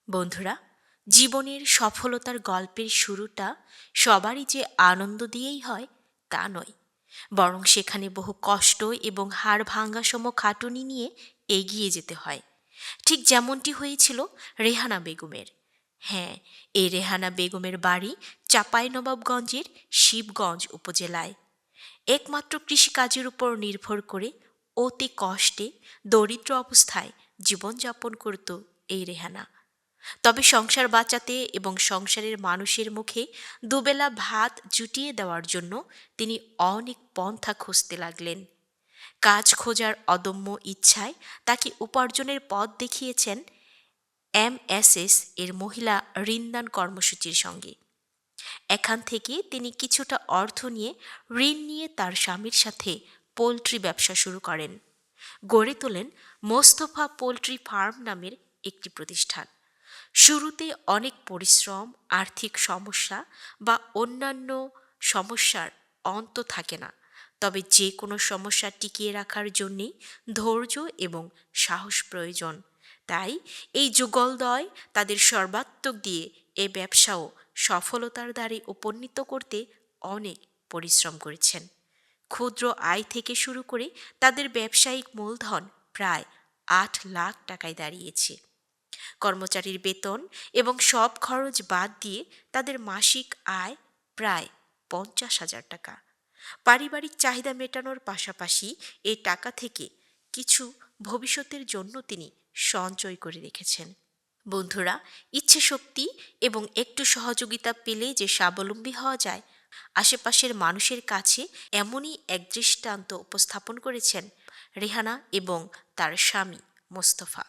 বন্ধুরা, জীবনের সফলতার গল্পের শুরুটা সবারই যে আনন্দ দিয়েই হয় তা নয়, বরং সেখানে বহু কষ্ট এবং হাড় ভাঙাসম খাটুনি নিয়ে এগিয়ে যেতে হয়। ঠিক যেমনটি হয়েছিল রেহানা বেগমের। হ্যাঁ, এই রেহানা বেগমের বাড়ি চাঁপাইনবাবগঞ্জের শিবগঞ্জ উপজেলায়। একমাত্র কৃষিকাজের উপর নির্ভর করে অতি কষ্টে দরিদ্র অবস্থায় জীবনযাপন করত এই রেহানা। তবে সংসার বাঁচাতে এবং সংসারের মানুষের মুখে দুবেলা ভাত জুটিয়ে দেওয়ার জন্য তিনি অনেক পন্থা খুঁজতে লাগলেন। কাজ খোঁজার অদম্য ইচ্ছায় তাকে উপার্জনের পথ দেখিয়েছেন MSS এর মহিলা ঋণদান কর্মসূচির সঙ্গে। এখান থেকে তিনি কিছুটা অর্থ নিয়ে ঋণ নিয়ে তার স্বামীর সাথে পোলট্রি ব্যবসা শুরু করেন। গড়ে তোলেন মোস্তফা পোলট্রি ফার্ম নামের একটি প্রতিষ্ঠান। শুরুতে অনেক পরিশ্রম, আর্থিক সমস্যা বা অন্যান্য সমস্যার অন্ত থাকে না। তবে যে কোনো সমস্যা টিকিয়ে রাখার জন্যেই ধৈর্য এবং সাহস প্রয়োজন। তাই এই যুগলদ্বয় তাদের সর্বাত্মক দিয়ে এ ব্যবসাও সফলতার দ্বারে উপনীত করতে অনেক পরিশ্রম করেছেন। ক্ষুদ্র আয় থেকে শুরু করে তাদের ব্যবসায়িক মূলধন প্রায় 8 লাখ টাকায় দাঁড়িয়েছে। কর্মচারীর বেতন এবং সব খরচ বাদ দিয়ে তাদের মাসিক আয় প্রায় 50,000 টাকা। পারিবারিক চাহিদা মেটানোর পাশাপাশি এই টাকা থেকে কিছু ভবিষ্যতের জন্য তিনি সঞ্চয় করে রেখেছেন। বন্ধুরা, ইচ্ছে শক্তি এবং একটু সহযোগিতা পেলে যে স্বাবলম্বী হওয়া যায়, আশেপাশের মানুষের কাছে এমনই এক দৃষ্টান্ত উপস্থাপন করেছেন রেহানা এবং তার স্বামী মোস্তফা।